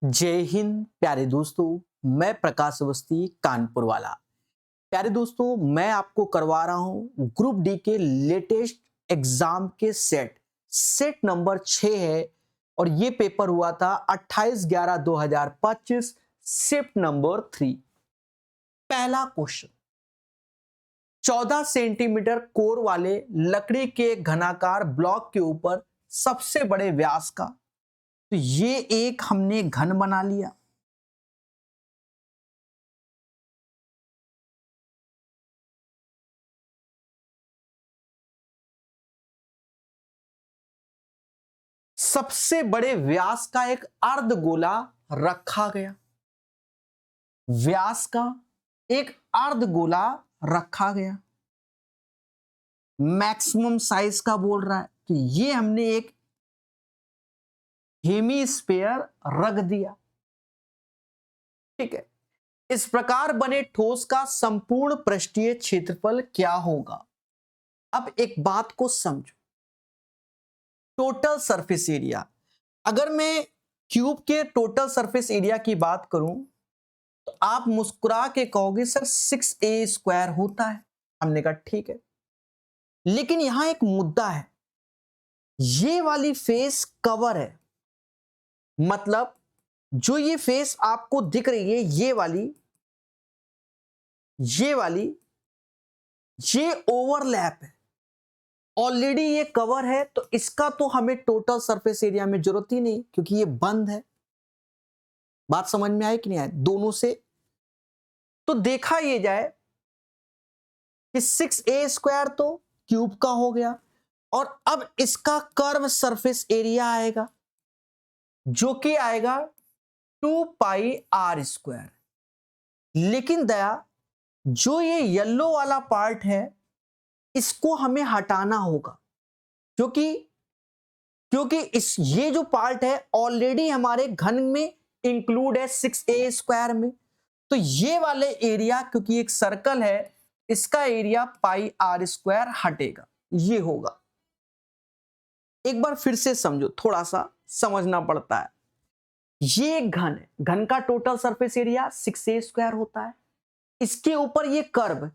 जय हिंद प्यारे दोस्तों। मैं प्रकाश अवस्थी कानपुर वाला। प्यारे दोस्तों, मैं आपको करवा रहा हूं ग्रुप डी के लेटेस्ट एग्जाम के सेट नंबर 6 है और ये पेपर हुआ था 28/11/2025 शिफ्ट नंबर 3। पहला क्वेश्चन, 14 सेंटीमीटर कोर वाले लकड़ी के घनाकार ब्लॉक के ऊपर सबसे बड़े व्यास का, तो ये एक हमने घन बना लिया। सबसे बड़े व्यास का एक अर्धगोला रखा गया। व्यास का एक अर्धगोला रखा गया, मैक्सिमम साइज का बोल रहा है, तो ये हमने एक हेमीस्फीयर रख दिया। ठीक है, इस प्रकार बने ठोस का संपूर्ण पृष्ठीय क्षेत्रफल क्या होगा? अब एक बात को समझो, टोटल सरफेस एरिया। अगर मैं क्यूब के टोटल सरफेस एरिया की बात करूं तो आप मुस्कुरा के कहोगे सर 6a² होता है। हमने कहा ठीक है, लेकिन यहां एक मुद्दा है, ये वाली फेस कवर है, मतलब जो ये फेस आपको दिख रही है, ये वाली ये ओवरलैप है, ऑलरेडी ये कवर है, तो इसका तो हमें टोटल सरफेस एरिया में जरूरत ही नहीं, क्योंकि ये बंद है। बात समझ में आई कि नहीं आई दोनों से? तो देखा ये जाए कि 6a² तो क्यूब का हो गया, और अब इसका कर्व सरफेस एरिया आएगा जो कि आएगा 2πr²। लेकिन दया, जो ये येलो वाला पार्ट है इसको हमें हटाना होगा, क्योंकि ये जो पार्ट है ऑलरेडी हमारे घन में इंक्लूड है 6a² में। तो ये वाले एरिया, क्योंकि एक सर्कल है, इसका एरिया πr² हटेगा, ये होगा। एक बार फिर से समझो, थोड़ा सा समझना पड़ता है। ये एक घन है, घन का टोटल सरफेस एरिया 6a² होता है। इसके ऊपर ये कर्व,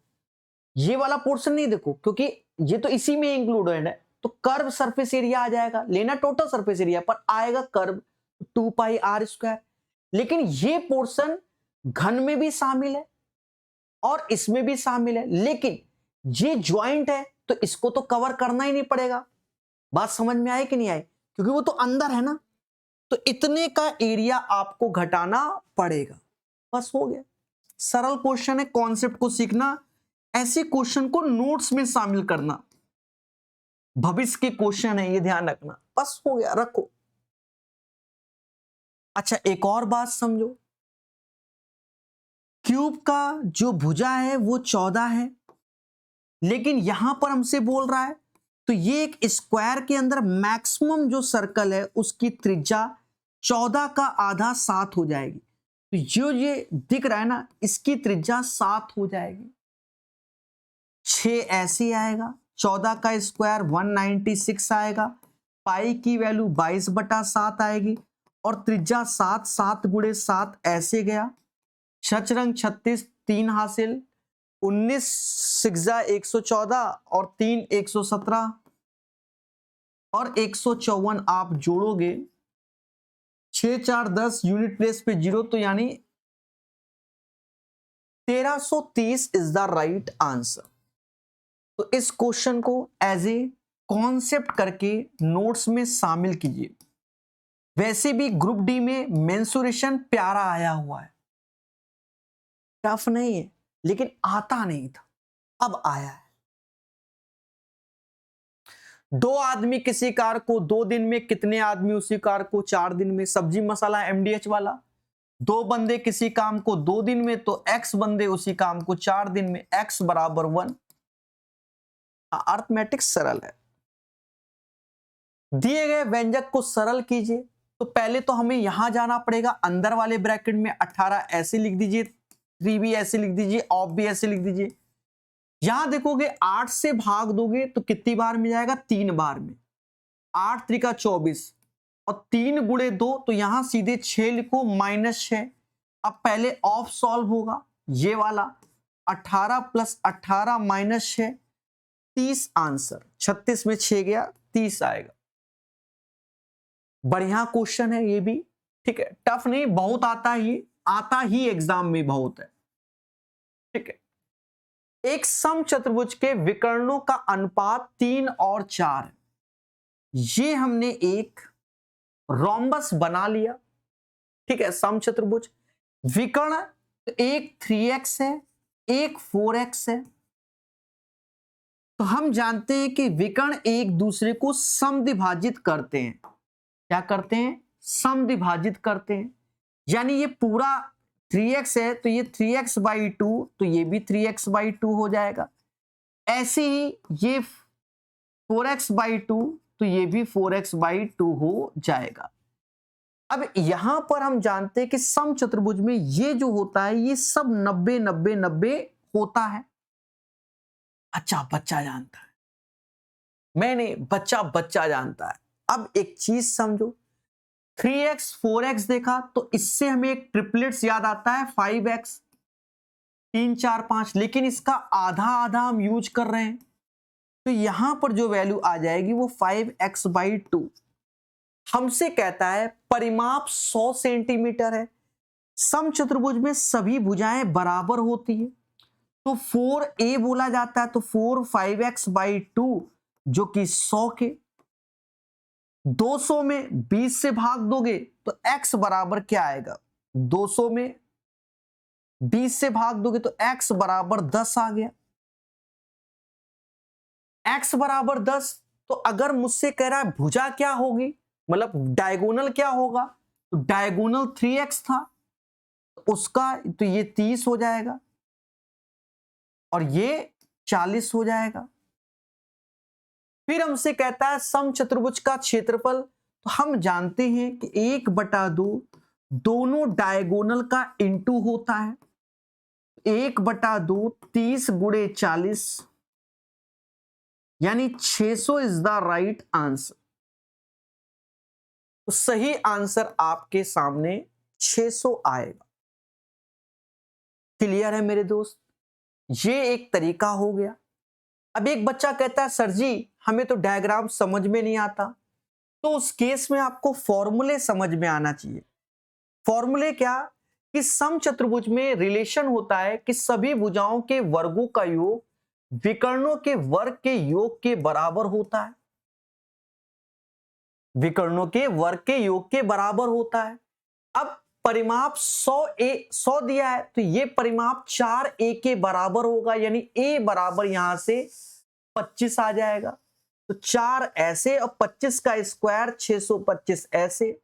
ये वाला पोर्शन नहीं देखो, क्योंकि ये तो इसी में इंक्लूडेड है, तो कर्व सरफेस एरिया आ जाएगा, लेना टोटल सरफेस एरिया पर आएगा कर्व 2πr²। लेकिन ये पोर्शन घन में भी शामिल है और इसमें भी शामिल है, लेकिन ये ज्वाइंट है तो इसको तो कवर करना ही नहीं पड़ेगा। बात समझ में आई कि नहीं आई? क्योंकि वो तो अंदर है ना, तो इतने का एरिया आपको घटाना पड़ेगा। बस हो गया, सरल क्वेश्चन है। कॉन्सेप्ट को सीखना, ऐसे क्वेश्चन को नोट्स में शामिल करना, भविष्य के क्वेश्चन है, ये ध्यान रखना। बस हो गया, रखो। अच्छा, एक और बात समझो, क्यूब का जो भुजा है वो 14 है, लेकिन यहां पर हमसे बोल रहा है तो ये एक स्क्वायर के अंदर मैक्सिमम जो सर्कल है उसकी त्रिज्या 14 का आधा 7 हो जाएगी। तो जो ये दिख रहा है ना, इसकी त्रिज्या 7 हो जाएगी। 6 ऐसे आएगा, 14 का स्क्वायर 196 आएगा, पाई की वैल्यू 22/7 आएगी, और त्रिज्या 7, 7 × 7 ऐसे गया, छचरंग 36, 3 हासिल, 19 6 114 और 3 117, और 154 आप जोड़ोगे, 6 4 10 यूनिट प्लेस पे 0, तो यानी 1330 इज द राइट आंसर। तो इस क्वेश्चन को एज ए कॉन्सेप्ट करके नोट्स में शामिल कीजिए। वैसे भी ग्रुप डी में मेंसुरेशन प्यारा आया हुआ है, टफ नहीं है, लेकिन आता नहीं था, अब आया है। 2 आदमी किसी कार को 2 दिन में, कितने आदमी उसी कार को 4 दिन में? सब्जी मसाला MDH वाला। 2 बंदे किसी काम को 2 दिन में, तो X बंदे उसी काम को 4 दिन में, X = 1। अर्थमेटिक सरल है। दिए गए व्यंजक को सरल कीजिए, तो पहले तो हमें यहां जाना पड़ेगा, अंदर वाले ब्रैकेट में 18 ऐसे लिख दीजिए, 3 भी ऐसे लिख दीजिए, ऑफ भी ऐसे लिख दीजिए। यहां देखोगे 8 से भाग दोगे तो कितनी बार में जाएगा? 3 बार में। 8 × 3 = 24, और 3 गुणे 2 तो यहां सीधे 6 लिखो -6। अब पहले ऑफ सॉल्व होगा ये वाला 18 + 18 - 6 30 आंसर। 36 में 6 गया 30 आएगा। बढ़िया क्वेश्चन है ये भी, ठीक है, टफ नहीं, बहुत आता ही एग्जाम में बहुत है, ठीक है। एक समचतुर्भुज के विकर्णों का अनुपात 3 और 4। ये हमने एक रोम्बस बना लिया, ठीक है। समचतुर्भुज विकर्ण एक 3x है, एक 4x है। तो हम जानते हैं कि विकर्ण एक दूसरे को समद्विभाजित करते हैं। क्या करते हैं? समद्विभाजित करते हैं। यानी ये पूरा 3x है तो ये 3x/2, तो ये भी 3x/2 हो जाएगा। ऐसे ही ये 4x/2 तो ये भी 4x/2 हो जाएगा। अब यहां पर हम जानते हैं कि समचतुर्भुज में ये जो होता है ये सब 90 90 90 होता है। अच्छा, बच्चा जानता है, मैंने बच्चा जानता है। अब एक चीज समझो, 3x 4x देखा तो इससे हमें एक ट्रिपलेट्स याद आता है 5x 3 4 5, लेकिन इसका आधा आधा हम यूज कर रहे हैं तो यहां पर जो वैल्यू आ जाएगी वो 5x/2। हमसे कहता है परिमाप 100 सेंटीमीटर है। समचतुर्भुज में सभी भुजाएं बराबर होती है तो 4a बोला जाता है। तो 4 5x/2 जो कि 100 के 200 में 20 से भाग दोगे तो x बराबर क्या आएगा? 200 में 20 से भाग दोगे तो x बराबर 10 आ गया। x बराबर 10, तो अगर मुझसे कह रहा है भुजा क्या होगी, मतलब डायगोनल क्या होगा, तो डायगोनल 3x था तो उसका तो ये 30 हो जाएगा और ये 40 हो जाएगा। फिर हमसे कहता है समचतुर्भुज का क्षेत्रफल, तो हम जानते हैं कि 1/2 दोनों डायगोनल का इंटू होता है। 1/2 30 × 40 यानी 600 इज द राइट आंसर। तो सही आंसर आपके सामने 600 आएगा। क्लियर है मेरे दोस्त? ये एक तरीका हो गया। अब एक बच्चा कहता है सर जी हमें तो डायग्राम समझ में नहीं आता, तो उस केस में आपको फॉर्मूले समझ में आना चाहिए। फॉर्मूले क्या? कि समचतुर्भुज में रिलेशन होता है कि सभी भुजाओं के वर्गों का योग विकर्णों के वर्ग के योग के बराबर होता है। विकर्णों के वर्ग के योग के बराबर होता है। अब परिमाप 100 दिया है तो ये परिमाप 4a के बराबर होगा, यानी a बराबर यहां से 25 आ जाएगा। तो 4 ऐसे और 25 का स्क्वायर 625 ऐसे।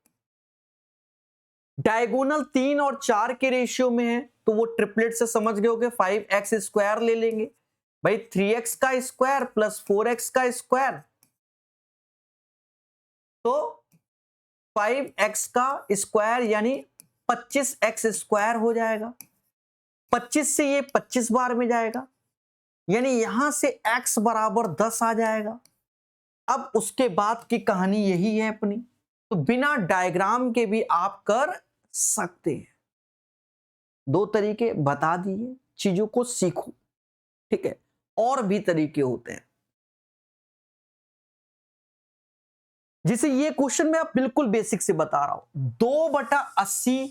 डायगोनल 3 और 4 के रेशियो में है तो वो ट्रिपलेट से समझ गए होगे, 5x² ले लेंगे भाई, 3x का स्क्वायर प्लस 4x का स्क्वायर, तो 5x का स्क्वायर यानी 25x² हो जाएगा। 25 से ये 25 बार में जाएगा यानी यहां से x बराबर 10 आ जाएगा। अब उसके बाद की कहानी यही है अपनी, तो बिना डायग्राम के भी आप कर सकते हैं। 2 तरीके बता दिए, चीजों को सीखो, ठीक है। और भी तरीके होते हैं, जैसे ये क्वेश्चन में आप बिल्कुल बेसिक से बता रहा हूं, 2/80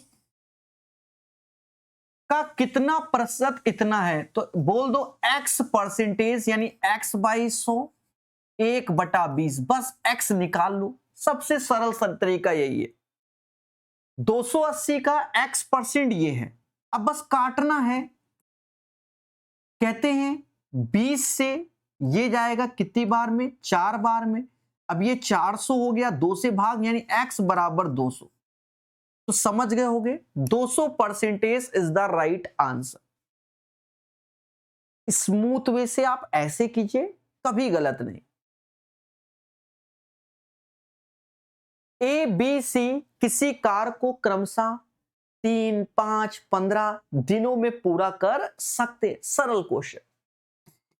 का कितना प्रतिशत इतना है, तो बोल दो x% यानी x/100 1/20, बस x निकाल लो। सबसे सरल तरीका यही है। 280 का x% ये है, अब बस काटना है। कहते हैं 20 से ये जाएगा कितनी बार में? 4 बार में। अब ये 400 हो गया, 2 से भाग यानी x बराबर 200, तो समझ गए होगे 200% is the right answer. Smooth way से आप ऐसे कीजिए, कभी गलत नहीं। A, B, C किसी कार्य को क्रमशः 3, 5, 15 दिनों में पूरा कर सकते। सरल क्वेश्चन।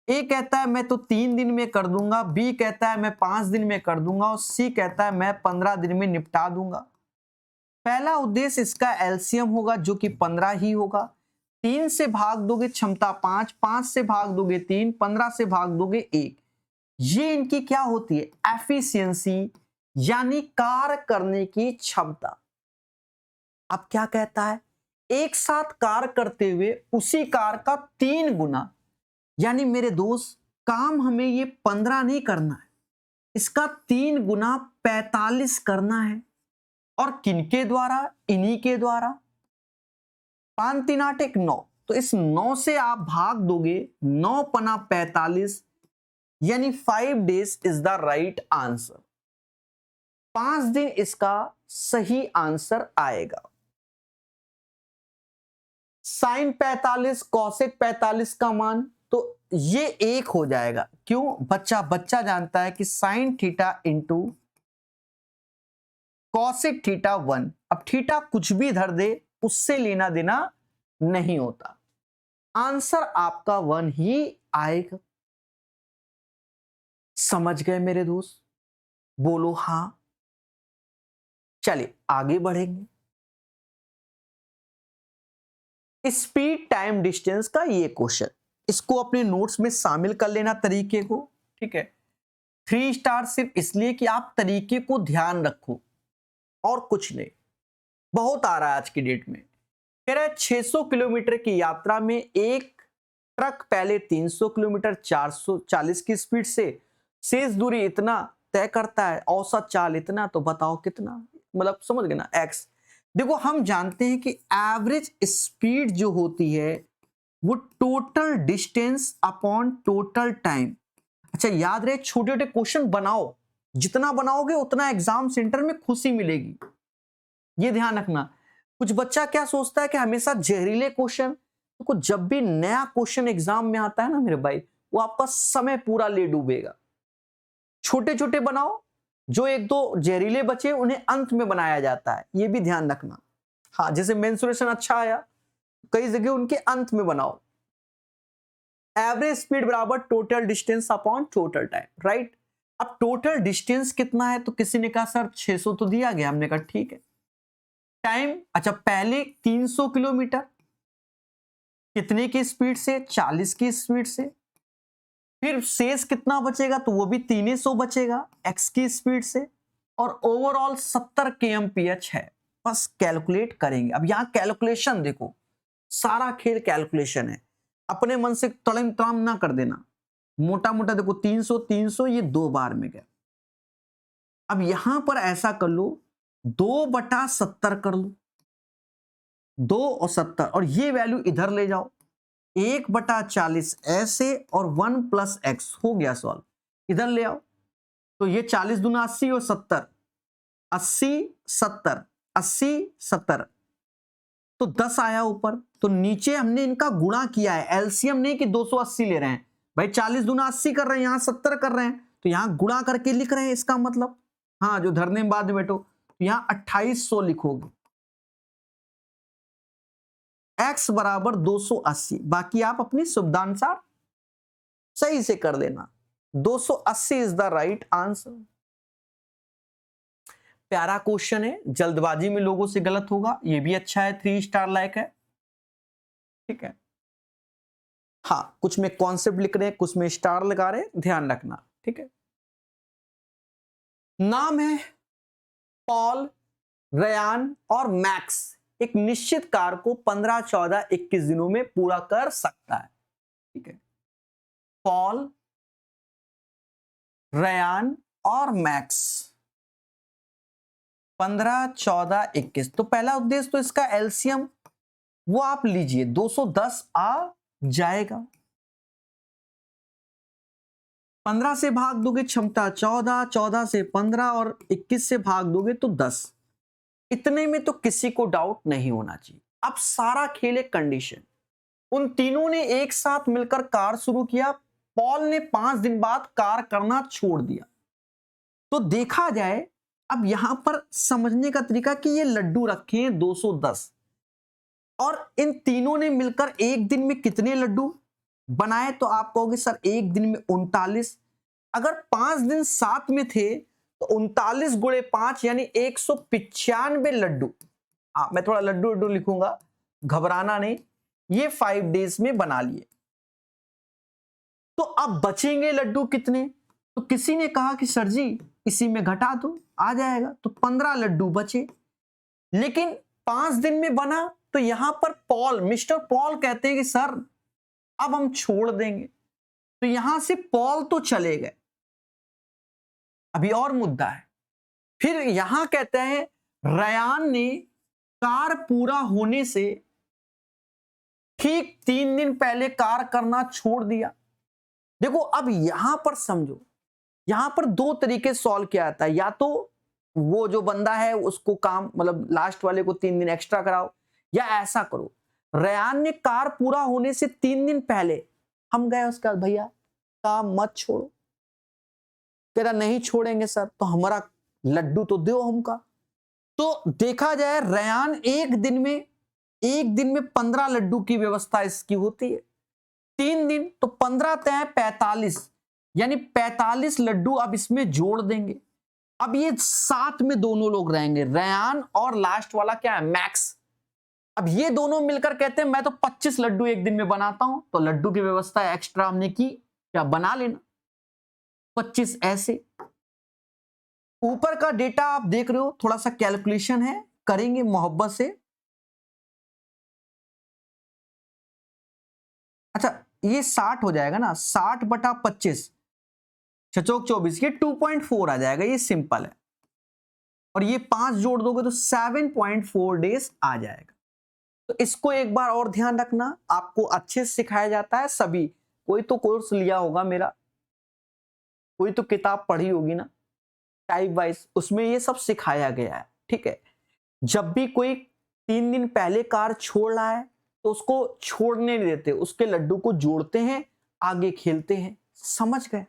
ए कहता है मैं तो 3 दिन में कर दूंगा, बी कहता है मैं 5 दिन में कर दूंगा और सी कहता है मैं 15 दिन में निपटा दूंगा। पहला उद्देश्य इसका एलसीएम होगा जो कि 15 ही होगा। 3 से भाग दोगे क्षमता 5, 5 से भाग दोगे 3, 15 से भाग दोगे 1। ये इनकी क्या होती है? एफिशिएंसी, यानी कार्य करने की क्षमता। अब क्या कहता है? एक साथ कार्य करते हुए उसी कार्य का 3 गुना, यानी मेरे दोस्त काम हमें ये 15 नहीं करना है, इसका 3 गुना 45 करना है। और किनके द्वारा? इन्हीं के द्वारा। 5 3 8 1 9, तो इस 9 से आप भाग दोगे 9 पना 45, यानी 5 days is the right answer. 5 दिन इसका सही आंसर आएगा। साइन 45 कॉसेक 45 का मान तो ये 1 हो जाएगा। क्यों? बच्चा जानता है कि sine theta into cosec theta 1। अब थीटा कुछ भी धर दे उससे लेना देना नहीं होता, आंसर आपका 1 ही आएगा। समझ गए मेरे दोस्त? बोलो हां। चलिए आगे बढ़ेंगे। स्पीड टाइम डिस्टेंस का ये क्वेश्चन, इसको अपने नोट्स में शामिल कर लेना तरीके को, ठीक है। 3 स्टार सिर्फ इसलिए कि आप तरीके को ध्यान रखो और कुछ नहीं। बहुत आ रहा है आज की डेट में। कह रहा है 600 किलोमीटर की यात्रा में एक ट्रक पहले 300 किलोमीटर 440 की स्पीड से शेष दूरी इतना तय करता है, औसत चाल इतना, तो बताओ कितना? मतलब समझ गए ना, एक्स। देखो हम जानते हैं कि एवरेज स्पीड जो होती है वो total distance upon total time. अच्छा याद रहे, छोटे छोटे क्वेश्चन बनाओ, जितना बनाओगे उतना एग्जाम सेंटर में खुशी मिलेगी, ये ध्यान रखना। कुछ बच्चा क्या सोचता है कि हमेशा जहरीले क्वेश्चन, तो जब भी नया क्वेश्चन एग्जाम में आता है ना मेरे भाई, वो आपका समय पूरा ले डूबेगा। छोटे छोटे बनाओ, जो 1-2 जहरीले बचे उन्हें अंत में बनाया जाता है, ये भी ध्यान रखना। हाँ, जैसे मेंसुरेशन अच्छा आया, कई जगह उनके अंत में बनाओ। एवरेज स्पीड बराबर total distance upon total time, right. अब टोटल डिस्टेंस कितना है? तो किसी ने कहा सर 600 तो दिया गया, हमने कहा ठीक है। टाइम, अच्छा पहले 300 किलोमीटर कितने की स्पीड से? 40 की स्पीड से। फिर शेष कितना बचेगा? तो वो भी 300 बचेगा एक्स की स्पीड से। और ओवरऑल 70 kmph है। बस कैलकुलेट करेंगे। अब यहां कैलकुलेशन देखो, सारा खेल कैलकुलेशन है, अपने मन से तड़म तड़म ना कर देना। मोटा मोटा देखो 300 300, ये 2 बार में गया। अब यहां पर ऐसा कर लो, 2/70 कर लो, 2 और 70, और ये वैल्यू इधर ले जाओ, 1/40 ऐसे, और 1 + x हो गया सॉल्व। इधर ले आओ, तो ये 40 दूना 80 और 70, 80 70 80 70, तो 10 आया ऊपर। तो नीचे हमने इनका गुणा किया है, एलसीएम नहीं कि 280 ले रहे हैं भाई, 40 दूना 80 कर रहे हैं, यहां 70 कर रहे हैं, तो यहां गुणा करके लिख रहे हैं। इसका मतलब हाँ, जो धरने में बाद में बैठो, तो यहां 2800 लिखोगे, x बराबर 280। बाकी आप अपनी सुविधानुसार सही से कर देना। 280 इज द राइट आंसर। प्यारा क्वेश्चन है, जल्दबाजी में लोगों से गलत होगा, ये भी अच्छा है, 3 स्टार लायक है, ठीक है। हाँ, कुछ में कॉन्सेप्ट लिख रहे हैं, कुछ में स्टार लगा रहे हैं, ध्यान रखना, ठीक है। नाम है पॉल, रयान और मैक्स। एक निश्चित कार्य को 15 14 21 दिनों में पूरा कर सकता है, ठीक है। पॉल, रयान और मैक्स, 15 14 21। तो पहला उद्देश्य तो इसका एलसीएम वो आप लीजिए, 210 आ जाएगा। 15 से भाग दोगे क्षमता 14, 14 से 15 और 21 से भाग दोगे तो 10। इतने में तो किसी को डाउट नहीं होना चाहिए। अब सारा खेल एक कंडीशन, उन तीनों ने एक साथ मिलकर कार शुरू किया, पॉल ने 5 दिन बाद कार करना छोड़ दिया। तो देखा जाए, अब यहां पर समझने का तरीका कि ये लड्डू रखे हैं 210, और इन तीनों ने मिलकर एक दिन में कितने लड्डू बनाए तो आप कहोगे सर एक दिन में 39, अगर 5 दिन साथ में थे तो 39 गुणे 5 यानी 195 लड्डू। मैं थोड़ा लड्डू लड्डू लिखूंगा, घबराना नहीं, ये 5 डेज में बना लिए। तो अब बचेंगे लड्डू कितने? तो किसी ने कहा कि सर जी इसी में घटा दो, आ जाएगा, तो 15 लड्डू बचे। लेकिन 5 दिन में बना, तो यहां पर मिस्टर पॉल कहते हैं कि सर अब हम छोड़ देंगे। तो यहां से पॉल तो चले गए, अभी और मुद्दा है। फिर यहां कहते हैं रयान ने कार पूरा होने से ठीक 3 दिन पहले कार करना छोड़ दिया। देखो अब यहां पर समझो, यहां पर 2 तरीके सॉल्व किया जाता है, या तो वो जो बंदा है उसको काम मतलब लास्ट वाले को 3 दिन एक्स्ट्रा कराओ, या ऐसा करो रयान ने कार पूरा होने से 3 दिन पहले हम गए उसके बाद, भैया काम मत छोड़ो। कह रहा नहीं छोड़ेंगे सर, तो हमारा लड्डू तो दो हमका। तो देखा जाए रयान एक दिन में 15 लड्डू की व्यवस्था इसकी होती है। 3 दिन तो 15 तय 45, यानी 45 लड्डू अब इसमें जोड़ देंगे। अब ये साथ में दोनों लोग रहेंगे, रयान और लास्ट वाला क्या है, मैक्स। अब ये दोनों मिलकर कहते हैं मैं तो 25 लड्डू एक दिन में बनाता हूं, तो लड्डू की व्यवस्था एक्स्ट्रा हमने की, क्या बना लेना 25 ऐसे। ऊपर का डेटा आप देख रहे हो, थोड़ा सा कैलकुलेशन है, करेंगे मोहब्बत से। अच्छा ये 60 हो जाएगा ना, 60 बटा 25 छचोक 24, ये 2.4 आ जाएगा, ये सिंपल है। और ये 5 जोड़ दोगे तो 7.4 डेज आ जाएगा। तो इसको एक बार और ध्यान रखना, आपको अच्छे से सिखाया जाता है सभी। कोई तो कोर्स लिया होगा मेरा, कोई तो किताब पढ़ी होगी ना टाइप वाइज, उसमें ये सब सिखाया गया है, ठीक है। जब भी कोई 3 दिन पहले कार छोड़ रहा है तो उसको छोड़ने नहीं देते, उसके लड्डू को जोड़ते हैं, आगे खेलते हैं। समझ गए?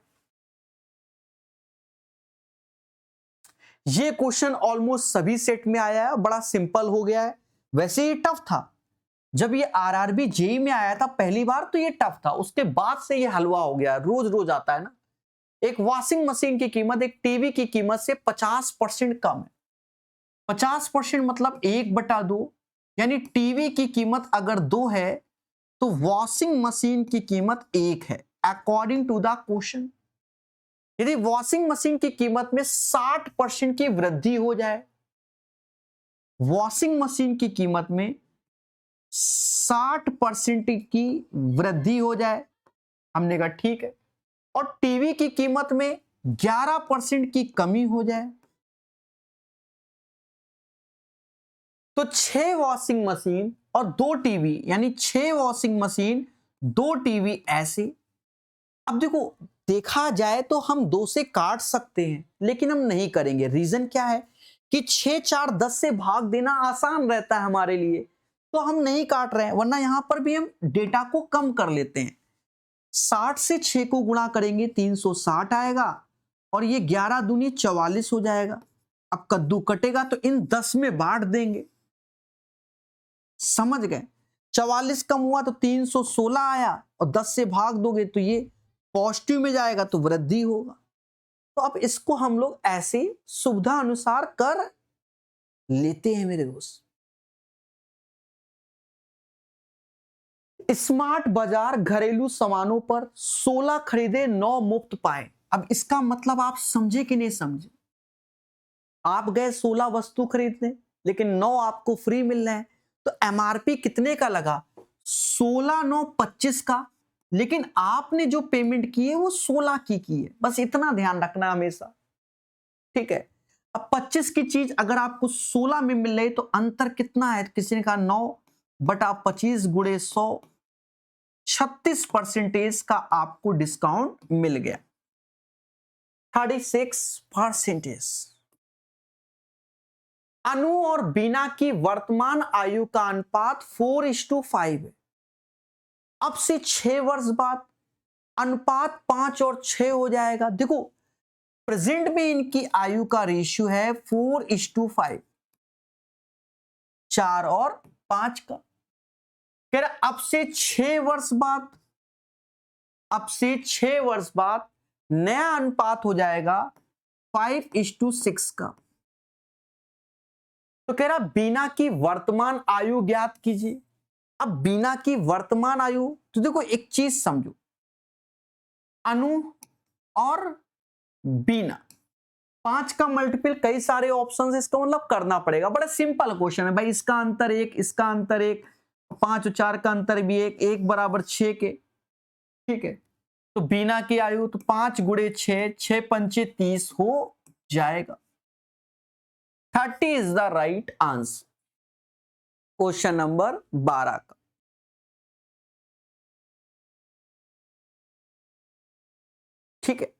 ये क्वेश्चन ऑलमोस्ट सभी सेट में आया है, बड़ा सिंपल हो गया है। वैसे ये टफ था, जब ये आरआरबी जेई में आया था पहली बार तो ये टफ था, उसके बाद से ये हलवा हो गया, रोज रोज आता है ना। एक वॉशिंग मशीन की कीमत एक टीवी की कीमत से 50% कम है। 50% मतलब 1/2, यानी टीवी की कीमत अगर 2 है तो वॉशिंग मशीन की कीमत 1 है, अकॉर्डिंग टू द क्वेश्चन। यदि वॉशिंग मशीन की कीमत में 60% की वृद्धि हो जाए, वॉशिंग मशीन की कीमत में 60% की वृद्धि हो जाए, हमने कहा ठीक है, और टीवी की कीमत में 11% की कमी हो जाए, तो 6 वॉशिंग मशीन और 2 टीवी, यानी 6 वॉशिंग मशीन 2 टीवी ऐसे। अब देखो देखा जाए तो हम 2 से काट सकते हैं, लेकिन हम नहीं करेंगे। रीजन क्या है कि 6 4 10 से भाग देना आसान रहता है हमारे लिए, तो हम नहीं काट रहे हैं। वरना यहां पर भी हम डेटा को कम कर लेते हैं। 60 से 6 को गुणा करेंगे 360 आएगा, और ये 11 दूनी 44 हो जाएगा। अब कद्दू कटेगा तो इन 10 में बांट देंगे। समझ गए? 44 कम हुआ तो 316 आया, और 10 से भाग दोगे तो ये पॉजिटिव में जाएगा तो वृद्धि होगा। तो अब इसको हम लोग ऐसे सुविधा अनुसार कर लेते हैं मेरे दोस्त। स्मार्ट बाजार घरेलू सामानों पर 16 खरीदे 9 मुफ्त पाए। अब इसका मतलब आप समझे कि नहीं समझे? आप गए 16 वस्तु खरीदने, लेकिन 9 आपको फ्री मिल रहे हैं, तो एमआरपी कितने का लगा? 16 9 25 का, लेकिन आपने जो पेमेंट की है वो 16 की है। बस इतना ध्यान रखना हमेशा, ठीक है। अब 25 की चीज अगर आपको 16 में मिल रही तो अंतर कितना है? किसी ने कहा 9/25 गुणे 100, 36% का आपको डिस्काउंट मिल गया, 36%। अनु और बीना की वर्तमान आयु का अनुपात 4:5 है। अब से 6 वर्ष बाद अनुपात 5 और 6 हो जाएगा। देखो प्रेजेंट में इनकी आयु का रेशियो है 4:5, 4 और 5 का। कह रहा अब से 6 वर्ष बाद अब से 6 वर्ष बाद नया अनुपात हो जाएगा 5:6 का। तो कह रहा बीना की वर्तमान आयु ज्ञात कीजिए। अब बीना की वर्तमान आयु, तो देखो एक चीज समझो, अनु और बीना 5 का मल्टीपल, कई सारे ऑप्शन है, इसका मतलब करना पड़ेगा। बड़ा सिंपल क्वेश्चन है भाई, इसका अंतर 1, इसका अंतर 1, 5 और 4 का अंतर भी 1, 1 बराबर 6 के। ठीक है, तो बीना की आयु तो 5 गुणे 6, 6 पंचे 30 हो जाएगा। 30 is the right answer question number 12 का। ठीक है,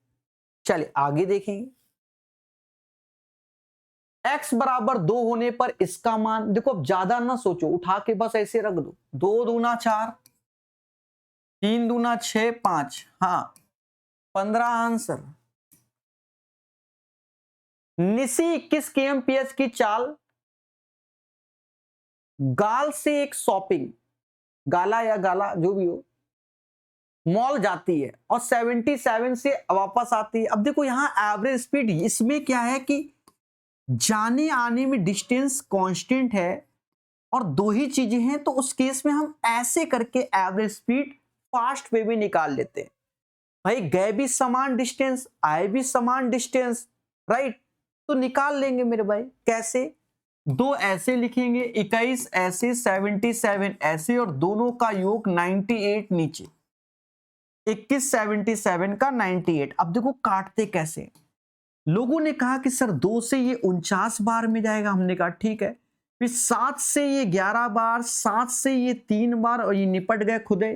चलिए आगे देखेंगे। x बराबर 2 होने पर इसका मान, देखो अब ज्यादा ना सोचो, उठा के बस ऐसे रख दो। 2 दूना 4, 3 दूना 6, 5, हाँ 15 आंसर। निसी 21 kmph की चाल गाल से एक शॉपिंग, गाला या गाला जो भी हो, मॉल जाती है और 77 से वापस आती है। अब देखो यहां एवरेज स्पीड, इसमें क्या है कि जाने आने में डिस्टेंस कांस्टेंट है और दो ही चीजें हैं, तो उस केस में हम ऐसे करके एवरेज स्पीड फास्ट वे में निकाल लेते हैं। भाई गए भी समान डिस्टेंस, आए भी समान डिस्टेंस, राइट, तो निकाल लेंगे मेरे भाई। कैसे? 2 ऐसे लिखेंगे, 21 ऐसे, 77 ऐसे, और दोनों का योग 98 नीचे। 21 77 का 98। अब देखो काटते कैसे। लोगों ने कहा कि सर 2 से ये 49 बार में जाएगा, हमने कहा ठीक है। फिर 7 से ये 11 बार, 7 से ये 3 बार, और ये निपट गए खुदे।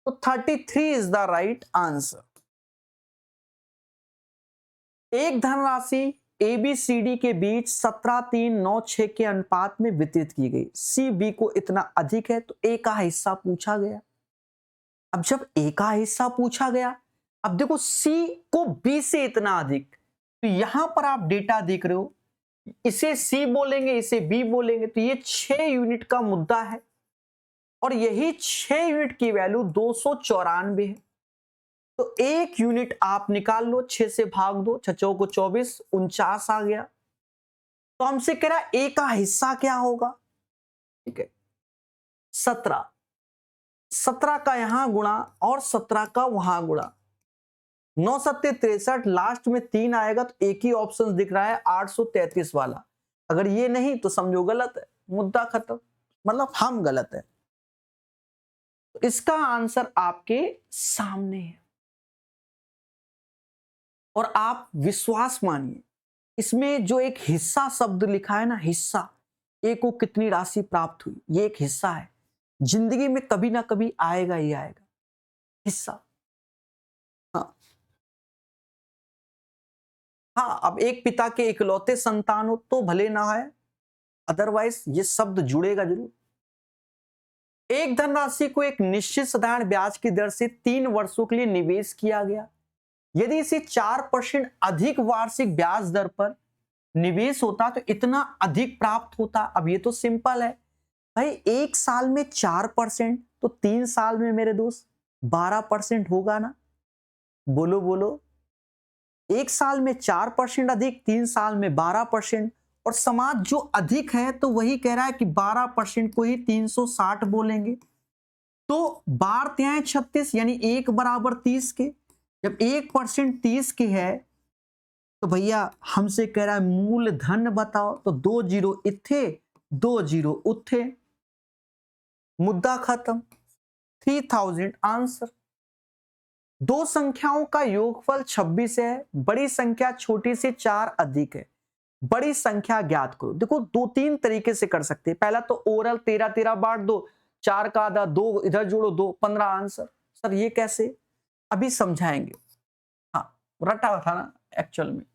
तो 33 इज द राइट आंसर। एक धनराशि ABCD के बीच 17:3:9:6 के अनुपात में वितरित की गई। CB को इतना अधिक है, तो A का हिस्सा पूछा गया। अब जब A का हिस्सा पूछा गया, अब देखो C को B से इतना अधिक, तो यहां पर आप डेटा देख रहे हो, इसे C बोलेंगे, इसे B बोलेंगे, तो ये 6 यूनिट का मुद्दा है और यही 6 यूनिट की वैल्यू 294 है। तो 1 यूनिट आप निकाल लो, 6 से भाग दो, 6 को 24, 49 आ गया। तो हमसे कह रहा है A का हिस्सा क्या होगा। ठीक है, 17, 17 का यहां गुणा और 17 का वहां गुणा, 9 सत्ते 63, लास्ट में 3 आएगा, तो एक ही ऑप्शन दिख रहा है 833 वाला। अगर ये नहीं तो समझो गलत है, मुद्दा खत्म, मतलब हम गलत है। तो इसका आंसर आपके सामने है और आप विश्वास मानिए, इसमें जो एक हिस्सा शब्द लिखा है ना, हिस्सा, ए को कितनी राशि प्राप्त हुई, ये एक हिस्सा है। जिंदगी में कभी ना कभी आएगा ही आएगा हिस्सा। हाँ हाँ, अब एक पिता के इकलौते संतान हो तो भले ना है, अदरवाइज ये शब्द जुड़ेगा जरूर। एक धनराशि को एक निश्चित साधारण ब्याज की दर से 3 वर्षों के लिए निवेश किया गया। यदि इसे 4% अधिक वार्षिक ब्याज दर पर निवेश होता तो इतना अधिक प्राप्त होता। अब ये तो सिंपल है भाई, 1 साल में 4%, तो 3 साल में मेरे दोस्त 12% होगा ना। बोलो बोलो, 1 साल में 4% अधिक, 3 साल में 12%। और समाज जो अधिक है तो वही कह रहा है कि 12% को ही 360 बोलेंगे। तो 12×36 यानी 1 बराबर 30 के। जब 1% 30 की है तो भैया हमसे कह रहा है मूलधन बताओ, तो 2 जीरो इथे 2 जीरो उथे, मुद्दा खत्म। 3000 आंसर। दो संख्याओं का योगफल 26 है, बड़ी संख्या छोटी से 4 अधिक है, बड़ी संख्या ज्ञात करो। देखो 2-3 तरीके से कर सकते हैं। पहला तो ओरल 13 बांट दो, 4 का आधा 2 इधर जोड़ो, 2 15 आंसर। सर ये कैसे, अभी समझाएंगे। हाँ रटा हुआ था ना एक्चुअल में।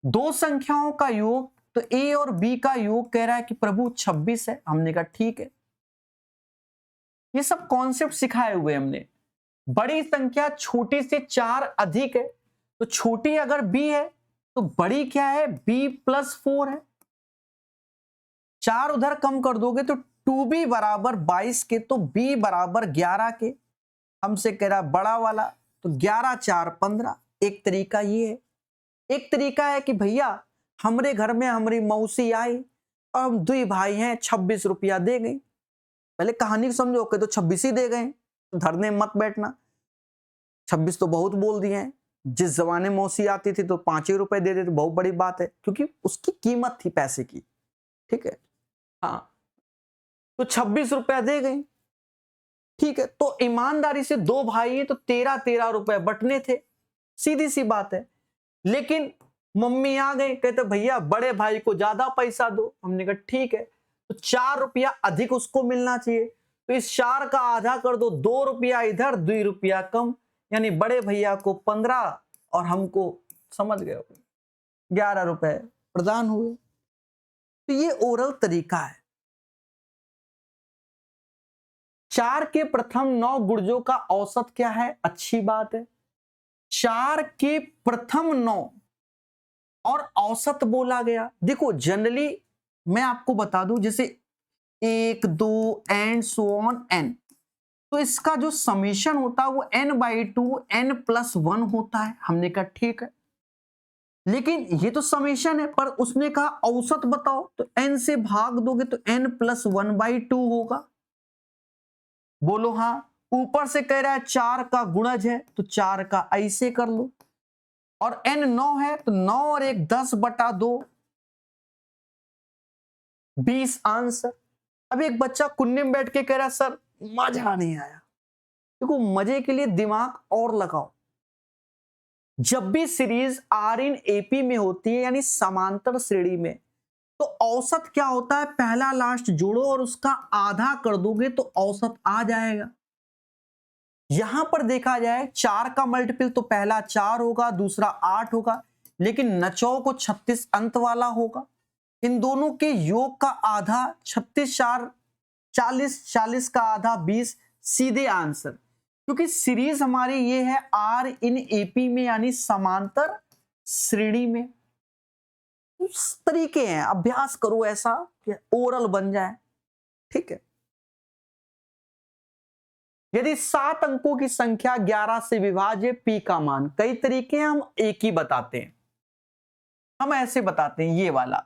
दो संख्याओं का योग, तो A और B का योग कह रहा है कि प्रभु 26 है। हमने कहा ठीक है, ये सब कॉन्सेप्ट सिखाए हुए हमने। बड़ी संख्या छोटी से 4 अधिक है, तो छोटी अगर B है तो बड़ी क्या है, B+4 है। 4 उधर कम कर दोगे तो 2B बराबर 22 के, तो B बराबर 11 के। हमसे कह रहा बड़ा वाला तो 11 4 15। एक तरीका ये है। एक तरीका है कि भैया हमरे घर में हमारी मौसी आई और हम 2 भाई हैं, 26 रुपया दे गई। पहले कहानी को समझो कि तो 26 ही दे गए, धरने मत बैठना। 26 तो बहुत बोल दिए हैं। जिस जमाने में मौसी आती थी तो 5 ही रुपए दे देते, बहुत बड़ी बात है, क्योंकि उसकी कीमत थी पैसे की। ठीक है, हाँ, तो 26 रुपया दे गई। ठीक है, तो ईमानदारी से 2 भाई हैं तो 13-13 रुपए बटने थे, सीधी सी बात है। लेकिन मम्मी आ गई, कहते भैया बड़े भाई को ज्यादा पैसा दो। हमने कहा ठीक है, तो 4 रुपया अधिक उसको मिलना चाहिए, तो इस 4 का आधा कर दो, 2 रुपया इधर 2 रुपया कम, यानी बड़े भैया को 15 और हमको, समझ गए, 11 रुपए प्रदान हुए। तो ये ओरल तरीका है। 4 के प्रथम 9 गुर्जों का औसत क्या है? अच्छी बात है। 4 के प्रथम 9 और औसत बोला गया। देखो जनरली मैं आपको बता दूं, जैसे 1 2 एंड सो ऑन n, तो इसका जो समेशन होता है वो n/2 n+1 होता है। हमने कहा ठीक है, लेकिन ये तो समेशन है, पर उसने कहा औसत बताओ, तो n से भाग दोगे तो n+1/2 होगा। बोलो हाँ। ऊपर से कह रहा है 4 का गुणज है, तो 4 का ऐसे कर लो, और n 9 है तो 9 और 1 10/2, 20 आंसर। अब एक बच्चा कुन्ने में बैठ के कह रहा है सर मजा नहीं आया। देखो मजे के लिए दिमाग और लगाओ। जब भी सीरीज आर इन एपी में होती है, यानी समांतर श्रेणी में, तो औसत क्या होता है? पहला लास्ट जोड़ो और उसका आधा कर दोगे तो औसत आ जाएगा। यहां पर देखा जाए 4 का मल्टीपल तो पहला 4 होगा, दूसरा 8 होगा, लेकिन नचौ को 36 अंत वाला होगा। इन दोनों के योग का आधा 36 4 40, 40 का आधा 20, सीधे आंसर। क्योंकि सीरीज हमारी ये है आर इन एपी में, यानी समांतर श्रेणी में। उस तरीके हैं, अभ्यास करो ऐसा कि ओरल बन जाए। ठीक है, यदि 7 अंकों की संख्या 11 से विभाज्य पी का मान, कई तरीके हैं, हम एक ही बताते हैं। हम ऐसे बताते हैं, ये वाला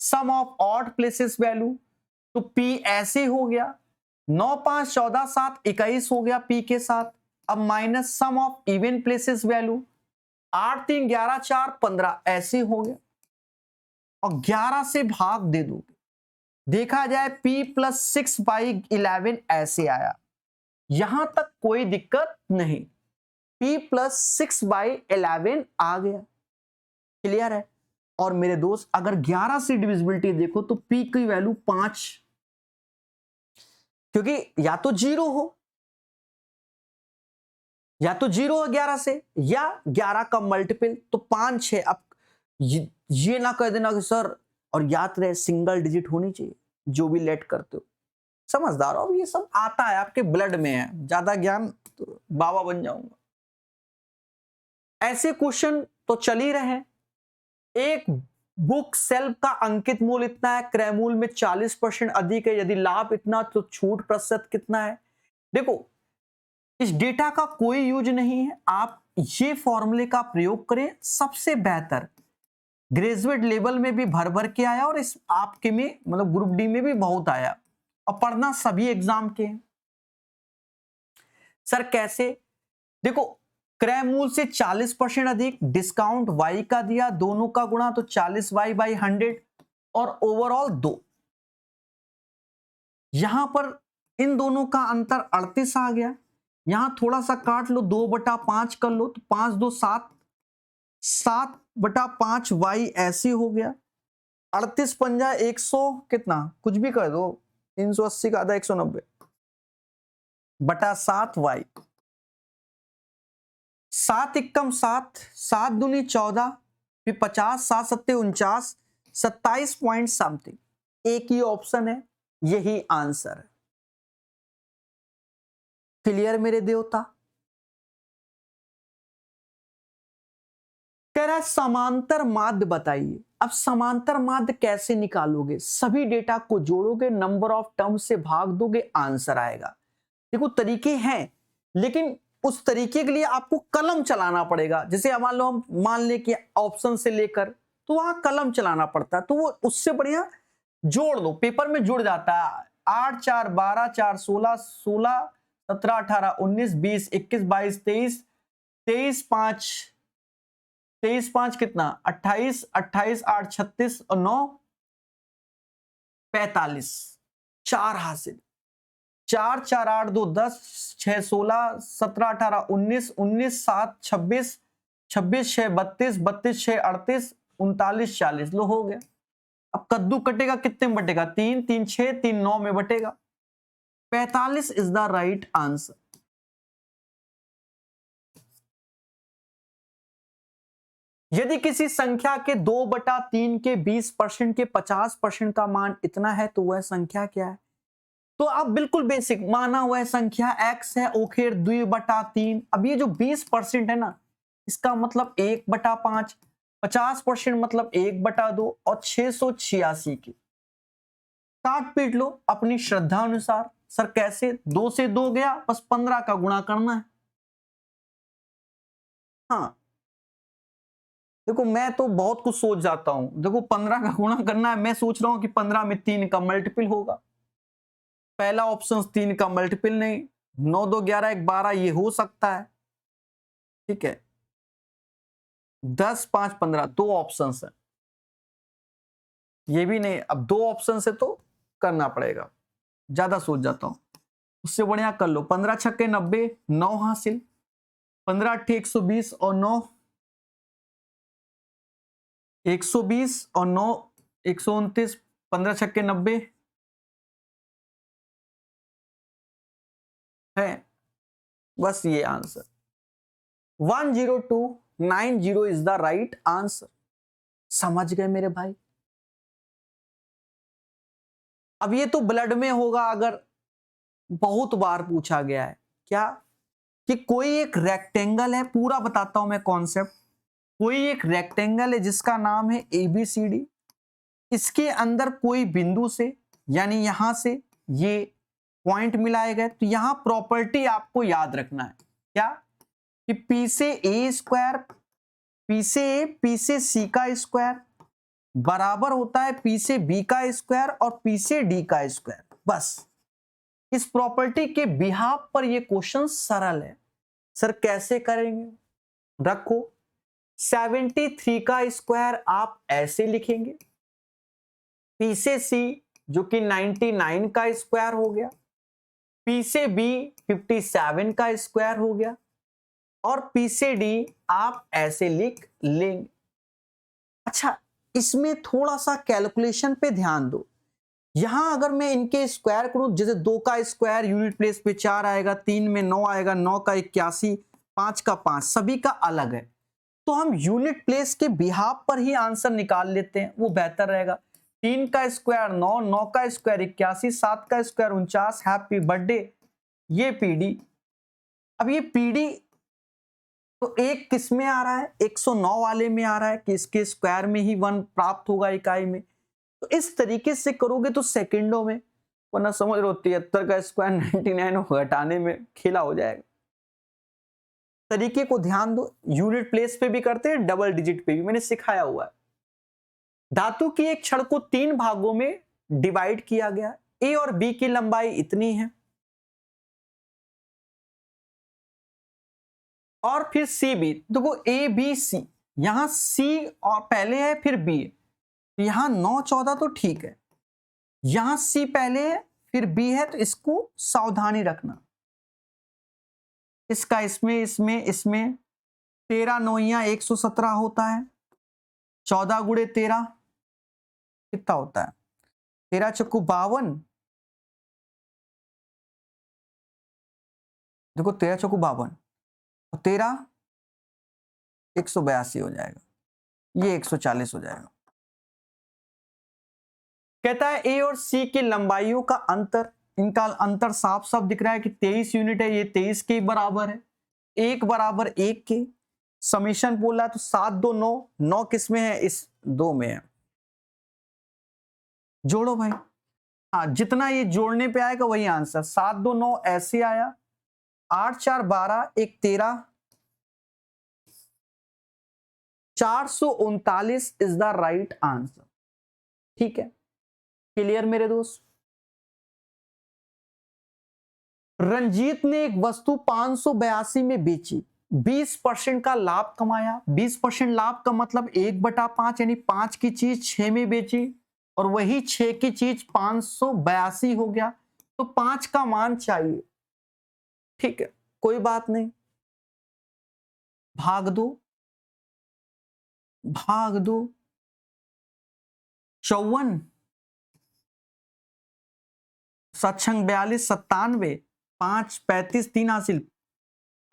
सम ऑफ ऑड प्लेसेस वैल्यू, तो पी ऐसे हो गया, 9 5 14 7 21 हो गया पी के साथ। अब minus sum of even places value, 8 3 11 4 15 ऐसे हो गया, और 11 से भाग दे दोगे, देखा जाए p + 6/11 ऐसे आया। यहां तक कोई दिक्कत नहीं, p + 6/11 आ गया। क्लियर है? और मेरे दोस्त अगर 11 से डिविजिबिलिटी देखो तो p की वैल्यू 5, क्योंकि या तो 0 हो, या तो 0 हो 11 से, या 11 का मल्टीपल तो 5 6। अब ये ना कह देना कि सर, और याद रहे सिंगल डिजिट होनी चाहिए जो भी लेट करते हो। समझदार हो, ये सब आता है, आपके ब्लड में है। ज्यादा ज्ञान तो बाबा बन जाऊंगा। ऐसे क्वेश्चन तो चल ही रहे हैं। एक बुक सेल्फ का अंकित मूल्य इतना है, क्रय मूल्य में 40% अधिक है, यदि लाभ इतना तो छूट प्रतिशत कितना है? देखो इस डेटा का कोई यूज नहीं है, आप ये फॉर्मूले का प्रयोग करें, सबसे बेहतर। ग्रेजुएट लेवल में भी भर भर के आया, और इस आपके में मतलब ग्रुप डी में भी बहुत आया, और पढ़ना सभी एग्जाम के हैं। सर कैसे? देखो क्रय मूल्य से 40% अधिक, डिस्काउंट y का दिया, दोनों का गुणा तो 40y/100, और ओवरऑल 2। यहां पर इन दोनों का अंतर 38 आ गया। यहां थोड़ा सा काट लो, 2/5 कर लो, तो 5 2 7, 7/5 y ऐसे हो गया। 38 पंजा 100 कितना, कुछ भी कर दो, 380 का आधा 190/7 y। 7 एकम 7, 7 दूनी 14, फिर 50, 7 सत्ते 49, 27 पॉइंट समथिंग। एक ही ऑप्शन है, यही आंसर है। क्लियर मेरे देवता? कह रहा है समांतर माध्य बताइए। अब समांतर माध्य कैसे निकालोगे? सभी डेटा को जोड़ोगे, नंबर ऑफ टर्म से भाग दोगे, आंसर आएगा। देखो तरीके हैं, लेकिन उस तरीके के लिए आपको कलम चलाना पड़ेगा। जैसे हम मान ले कि ऑप्शन से लेकर, तो वहां कलम चलाना पड़ता है, तो वो उससे बढ़िया जोड़ दो, पेपर में जुड़ जाता है। 8 4 12 4 16 16 17 18 19 20 21 22 23 23 5 कितना 28 28 8 36 और 9 45, 4 हासिल। 4 4 8 2 10 6 16 17 18 19 19 7 26 26 6 32 32 6 38 39 40, लो हो गया। अब कद्दू कटेगा कितने में बटेगा? 3 3 6 3 9 में बटेगा। 45 इज द राइट आंसर। यदि किसी संख्या के 2/3 के 20% के 50% का मान इतना है तो वह संख्या क्या है? तो आप बिल्कुल बेसिक माना वह संख्या x है, ओखेर 2/3। अब ये जो 20% है ना, इसका मतलब 1/5, 50% मतलब 1/2 और 686 की काट पीट लो अपनी श्रद्धा अनुसार। सर कैसे? 2 से 2 गया, बस 15 का गुणा करना है। हाँ देखो, मैं तो बहुत कुछ सोच जाता हूं। देखो 15 का गुणा करना है, मैं सोच रहा हूं कि 15 में 3 का मल्टीपल होगा। पहला ऑप्शन 3 का मल्टीपल नहीं, 9 2 11 1 12 ये हो सकता है, ठीक है। 10 5 15 दो ऑप्शन है, ये भी नहीं। अब 2 ऑप्शन से तो करना पड़ेगा, ज्यादा सोच जाता हूं। उससे बढ़िया कर लो 15 छक्के 90, 9 हासिल। 15 अट्ठे 120 और 9 120 और 9 129, 15 छक्के 90 है, बस ये answer 10290 is the right answer. समझ गए मेरे भाई? अब ये तो ब्लड में होगा, अगर बहुत बार पूछा गया है क्या कि कोई एक रेक्टेंगल है, पूरा बताता हूं मैं कॉन्सेप्ट। कोई एक रेक्टेंगल है जिसका नाम है ABCD, इसके अंदर कोई बिंदु से यानी यहां से ये पॉइंट मिलाए गए, तो यहां प्रॉपर्टी आपको याद रखना है क्या कि P से A स्क्वायर, P से A P से C का स्क्वायर बराबर होता है P से B का स्क्वायर और P से D का स्क्वायर। बस इस प्रॉपर्टी के बिहाफ पर ये क्वेश्चन सरल है। सर कैसे करेंगे? रखो 73 का स्क्वायर आप ऐसे लिखेंगे, P से C जो कि 99 का स्क्वायर हो गया, P से B 57 का स्क्वायर हो गया, और P से D आप ऐसे लिख लेंगे। अच्छा, इसमें थोड़ा सा कैलकुलेशन पे ध्यान दो। यहां अगर मैं इनके स्क्वायर करूं, जैसे 2 का स्क्वायर यूनिट प्लेस पे 4 आएगा, 3 में 9 आएगा, 9 का 81, 5 का 5, सभी का अलग है, तो हम यूनिट प्लेस के बिहाफ पर ही आंसर निकाल लेते हैं, वो बेहतर रहेगा। 3 का स्क्वायर 9, 9 का स्क्वायर 81, 7 का स्क्वायर 49, हैप्पी बर्थडे, ये पीडी। अब ये पीडी तो एक किस में आ रहा है? 109 वाले में आ रहा है कि इसके स्क्वायर में ही 1 प्राप्त होगा इकाई में। तो इस तरीके से करोगे तो सेकंडों में, वरना समझ लो 73 का स्क्वायर 99 घटाने में खेला हो जाएगा। तरीके को ध्यान दो, यूनिट प्लेस पे भी करते हैं, डबल डिजिट पे भी, मैंने सिखाया हुआ है। धातु की एक छड़ को 3 भागों में डिवाइड किया गया, ए और बी की लंबाई इतनी है, और फिर सी बी। देखो ए बी सी, यहां सी और पहले है फिर बी है, यहां 9 14 तो ठीक है, यहां सी पहले है फिर बी है, तो इसको सावधानी रखना। इसका इसमें इसमें इसमें 13 9 117 होता है, 14 गुणे 13 कितना होता है? 13 चक्कू 52, देखो 13 चक्कू 52 और 13 182 हो जाएगा, ये 140 हो जाएगा। कहता है ए और सी की लंबाइयों का अंतर, इनका अंतर साफ साफ दिख रहा है कि 23 यूनिट है, ये 23 के बराबर है, 1 बराबर 1 के। समीशन बोला तो 7 2 9, 9 किस में है? इस 2 में है। जोड़ो भाई, हाँ जितना ये जोड़ने पे आएगा वही आंसर। 7 2 9 ऐसे आया, 8 4 12 1 13, 439 इज द राइट आंसर। ठीक है, क्लियर मेरे दोस्त। रंजीत ने एक वस्तु 582 में बेची, 20% का लाभ कमाया। 20% लाभ का मतलब 1/5 यानी 5 की चीज 6 में बेची और वही 6 की चीज 582 हो गया, तो 5 का मान चाहिए। ठीक है, कोई बात नहीं, भाग दो, भाग दो। 54 सत्संग 42 97, 5 35 3 हासिल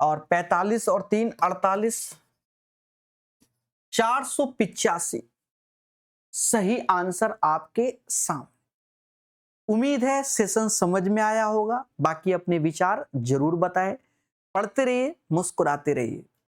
और 45 और 3 48, 485 सही आंसर आपके सामने। उम्मीद है सेशन समझ में आया होगा। बाकी अपने विचार जरूर बताएं। पढ़ते रहिए, मुस्कुराते रहिए।